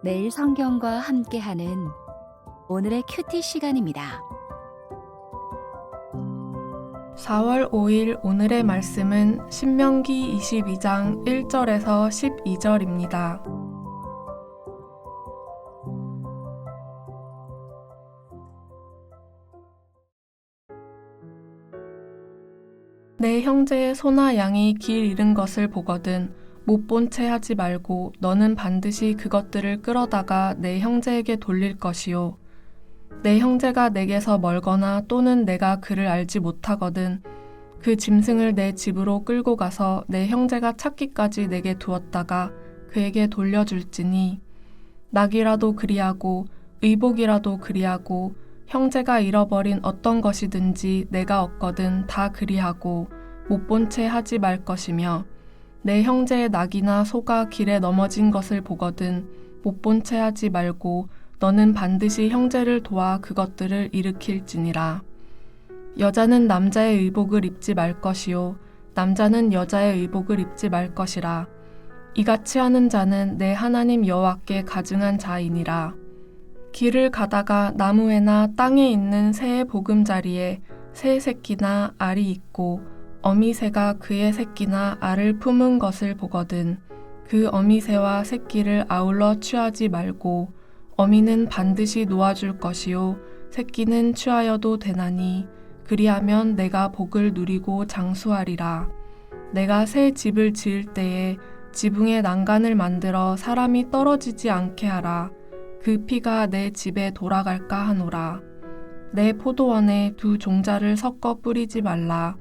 매일 성경과 함께하는 오늘의 큐티 시간입니다. 4월 5일 오늘의 말씀은 신명기 22장 1절에서 12절입니다. 내 형제의 소나 양이 길 잃은 것을 보거든 못 본 채 하지 말고 너는 반드시 그것들을 끌어다가 내 형제에게 돌릴 것이요. 내 형제가 내게서 멀거나 또는 내가 그를 알지 못하거든 그 짐승을 내 집으로 끌고 가서 내 형제가 찾기까지 내게 두었다가 그에게 돌려줄지니 낙이라도 그리하고 의복이라도 그리하고 형제가 잃어버린 어떤 것이든지 내가 얻거든 다 그리하고 못 본 채 하지 말 것이며 내 형제의 낙이나 소가 길에 넘어진 것을 보거든 못 본 채 하지 말고 너는 반드시 형제를 도와 그것들을 일으킬지니라. 여자는 남자의 의복을 입지 말 것이요 남자는 여자의 의복을 입지 말 것이라. 이같이 하는 자는 내 하나님 여호와께 가증한 자이니라. 길을 가다가 나무에나 땅에 있는 새의 보금자리에 새 새끼나 알이 있고 어미새가 그의 새끼나 알을 품은 것을 보거든 그 어미새와 새끼를 아울러 취하지 말고 어미는 반드시 놓아줄 것이요 새끼는 취하여도 되나니 그리하면 내가 복을 누리고 장수하리라. 내가 새 집을 지을 때에 지붕에 난간을 만들어 사람이 떨어지지 않게 하라. 그 피가 내 집에 돌아갈까 하노라. 내 포도원에 두 종자를 섞어 뿌리지 말라.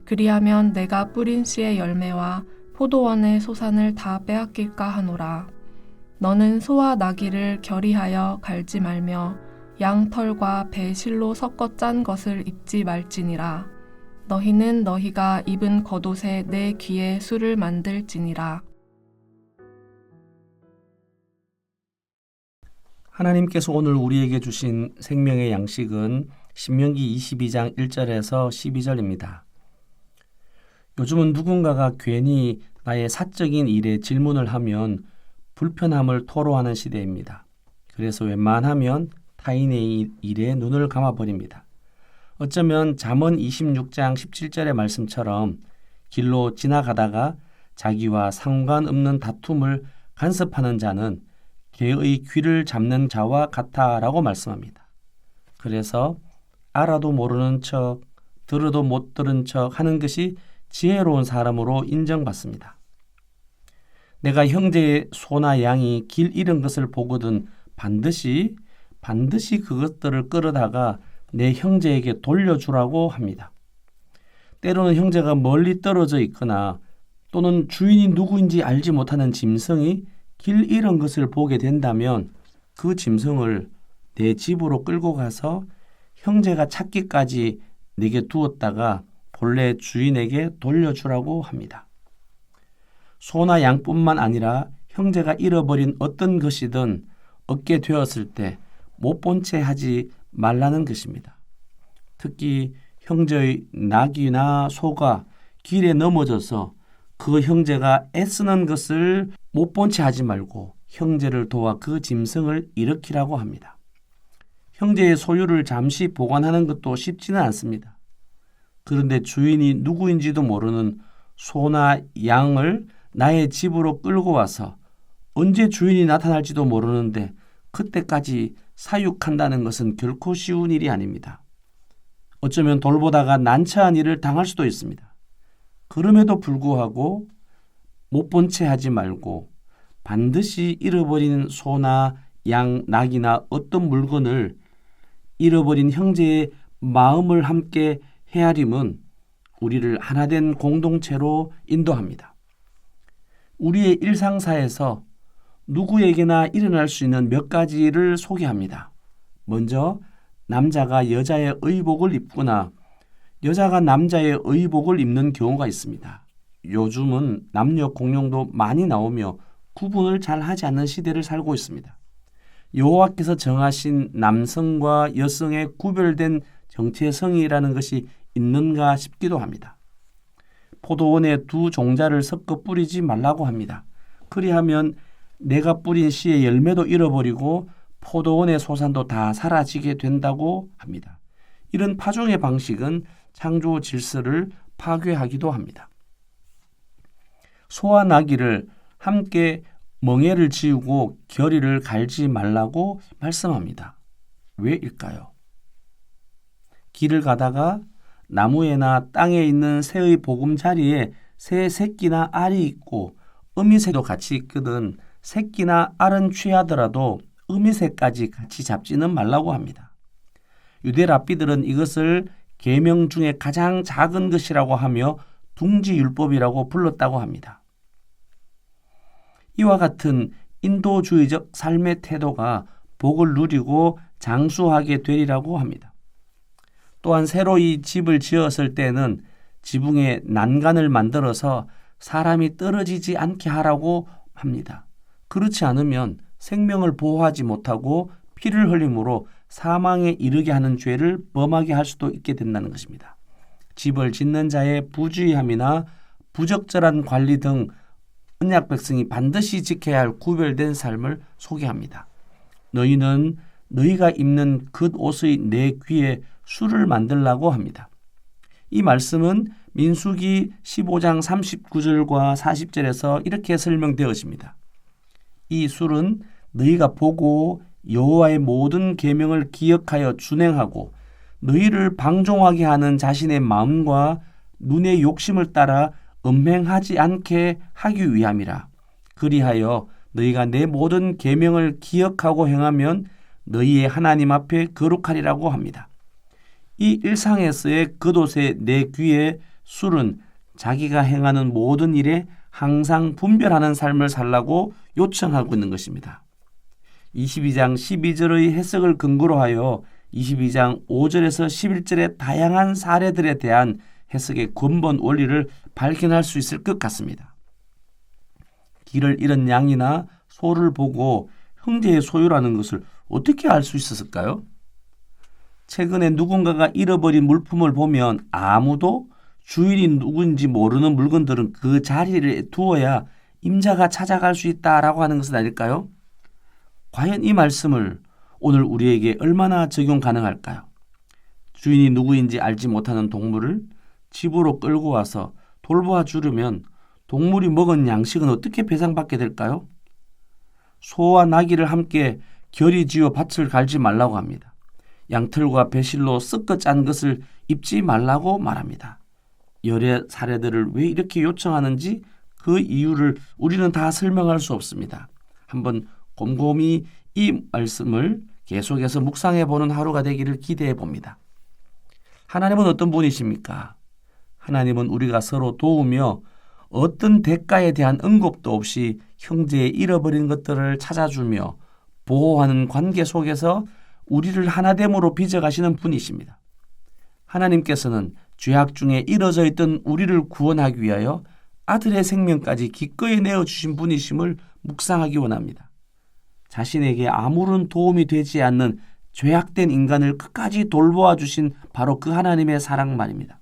그리하면 내가 뿌린 씨의 열매와 포도원의 소산을 다 빼앗길까 하노라. 너는 소와 나귀를 결의하여 갈지 말며 양털과 배 실로 섞어 짠 것을 입지 말지니라. 너희는 너희가 입은 겉옷에 내 귀에 술을 만들지니라. 하나님께서 오늘 우리에게 주신 생명의 양식은 신명기 22장 1절에서 12절입니다. 요즘은 누군가가 괜히 나의 사적인 일에 질문을 하면 불편함을 토로하는 시대입니다. 그래서 웬만하면 타인의 일에 눈을 감아버립니다. 어쩌면 잠언 26장 17절의 말씀처럼 길로 지나가다가 자기와 상관없는 다툼을 간섭하는 자는 개의 귀를 잡는 자와 같아라고 말씀합니다. 그래서 알아도 모르는 척, 들어도 못 들은 척 하는 것이 지혜로운 사람으로 인정받습니다. 내가 형제의 소나 양이 길 잃은 것을 보거든 반드시 그것들을 끌어다가 내 형제에게 돌려주라고 합니다. 때로는 형제가 멀리 떨어져 있거나 또는 주인이 누구인지 알지 못하는 짐승이 길 잃은 것을 보게 된다면 그 짐승을 내 집으로 끌고 가서 형제가 찾기까지 내게 두었다가 본래 주인에게 돌려주라고 합니다. 소나 양뿐만 아니라 형제가 잃어버린 어떤 것이든 얻게 되었을 때 못 본 채 하지 말라는 것입니다. 특히 형제의 낙이나 소가 길에 넘어져서 그 형제가 애쓰는 것을 못 본 채 하지 말고 형제를 도와 그 짐승을 일으키라고 합니다. 형제의 소유를 잠시 보관하는 것도 쉽지는 않습니다. 그런데 주인이 누구인지도 모르는 소나 양을 나의 집으로 끌고 와서 언제 주인이 나타날지도 모르는데 그때까지 사육한다는 것은 결코 쉬운 일이 아닙니다. 어쩌면 돌보다가 난처한 일을 당할 수도 있습니다. 그럼에도 불구하고 못 본 채 하지 말고 반드시 잃어버린 소나 양, 낙이나 어떤 물건을 잃어버린 형제의 마음을 함께 헤아림은 우리를 하나된 공동체로 인도합니다. 우리의 일상사에서 누구에게나 일어날 수 있는 몇 가지를 소개합니다. 먼저 남자가 여자의 의복을 입거나 여자가 남자의 의복을 입는 경우가 있습니다. 요즘은 남녀 공용도 많이 나오며 구분을 잘 하지 않는 시대를 살고 있습니다. 여호와께서 정하신 남성과 여성의 구별된 정체성이라는 것이 있는가 싶기도 합니다. 포도원에 두 종자를 섞어 뿌리지 말라고 합니다. 그리하면 내가 뿌린 씨의 열매도 잃어버리고 포도원의 소산도 다 사라지게 된다고 합니다. 이런 파종의 방식은 창조 질서를 파괴하기도 합니다. 소와 나귀를 함께 멍에를 지우고 겨리를 갈지 말라고 말씀합니다. 왜일까요? 길을 가다가 나무에나 땅에 있는 새의 보금자리에 새 새끼나 알이 있고 어미새도 같이 있거든 새끼나 알은 취하더라도 어미새까지 같이 잡지는 말라고 합니다. 유대 랍비들은 이것을 계명 중에 가장 작은 것이라고 하며 둥지율법이라고 불렀다고 합니다. 이와 같은 인도주의적 삶의 태도가 복을 누리고 장수하게 되리라고 합니다. 또한 새로 이 집을 지었을 때는 지붕에 난간을 만들어서 사람이 떨어지지 않게 하라고 합니다. 그렇지 않으면 생명을 보호하지 못하고 피를 흘림으로 사망에 이르게 하는 죄를 범하게 할 수도 있게 된다는 것입니다. 집을 짓는 자의 부주의함이나 부적절한 관리 등 언약 백성이 반드시 지켜야 할 구별된 삶을 소개합니다. 너희는 너희가 입는 겉옷의 내 귀에 술을 만들라고 합니다. 이 말씀은 민수기 15장 39절과 40절에서 이렇게 설명되어집니다. 이 술은 너희가 보고 여호와의 모든 계명을 기억하여 준행하고 너희를 방종하게 하는 자신의 마음과 눈의 욕심을 따라 음행하지 않게 하기 위함이라. 그리하여 너희가 내 모든 계명을 기억하고 행하면 너희의 하나님 앞에 거룩하리라고 합니다. 이 일상에서의 겉옷의 내 귀의 술은 자기가 행하는 모든 일에 항상 분별하는 삶을 살라고 요청하고 있는 것입니다. 22장 12절의 해석을 근거로 하여 22장 5절에서 11절의 다양한 사례들에 대한 해석의 근본 원리를 발견할 수 있을 것 같습니다. 길을 잃은 양이나 소를 보고 형제의 소유라는 것을 어떻게 알 수 있었을까요? 최근에 누군가가 잃어버린 물품을 보면 아무도 주인이 누군지 모르는 물건들은 그 자리를 두어야 임자가 찾아갈 수 있다라고 하는 것은 아닐까요? 과연 이 말씀을 오늘 우리에게 얼마나 적용 가능할까요? 주인이 누구인지 알지 못하는 동물을 집으로 끌고 와서 돌보아 주려면 동물이 먹은 양식은 어떻게 배상받게 될까요? 소와 나귀를 함께 결이 지어 밭을 갈지 말라고 합니다. 양털과 배실로 섞어 짠 것을 입지 말라고 말합니다. 여러 사례들을 왜 이렇게 요청하는지 그 이유를 우리는 다 설명할 수 없습니다. 한번 곰곰이 이 말씀을 계속해서 묵상해 보는 하루가 되기를 기대해 봅니다. 하나님은 어떤 분이십니까? 하나님은 우리가 서로 도우며 어떤 대가에 대한 언급도 없이 형제의 잃어버린 것들을 찾아주며 보호하는 관계 속에서 우리를 하나됨으로 빚어가시는 분이십니다. 하나님께서는 죄악 중에 이뤄져 있던 우리를 구원하기 위하여 아들의 생명까지 기꺼이 내어주신 분이심을 묵상하기 원합니다. 자신에게 아무런 도움이 되지 않는 죄악된 인간을 끝까지 돌보아 주신 바로 그 하나님의 사랑 말입니다.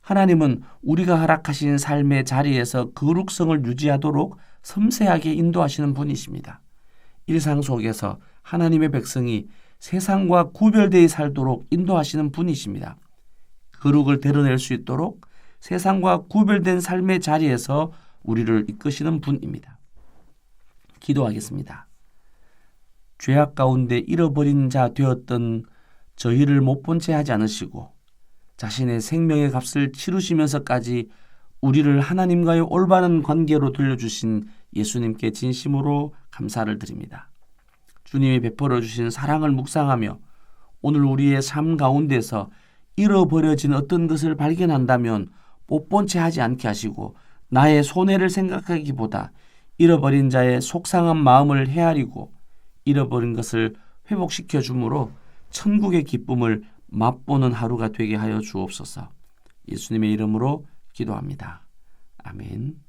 하나님은 우리가 허락하신 삶의 자리에서 거룩성을 유지하도록 섬세하게 인도하시는 분이십니다. 일상 속에서 하나님의 백성이 세상과 구별되어 살도록 인도하시는 분이십니다. 거룩을 드러낼 수 있도록 세상과 구별된 삶의 자리에서 우리를 이끄시는 분입니다. 기도하겠습니다. 죄악 가운데 잃어버린 자 되었던 저희를 못 본 채 하지 않으시고 자신의 생명의 값을 치르시면서까지 우리를 하나님과의 올바른 관계로 돌려주신 예수님께 진심으로 감사를 드립니다. 주님이 베풀어 주신 사랑을 묵상하며 오늘 우리의 삶 가운데서 잃어버려진 어떤 것을 발견한다면 못 본 채 하지 않게 하시고 나의 손해를 생각하기보다 잃어버린 자의 속상한 마음을 헤아리고 잃어버린 것을 회복시켜 주므로 천국의 기쁨을 맛보는 하루가 되게 하여 주옵소서. 예수님의 이름으로 기도합니다. 아멘.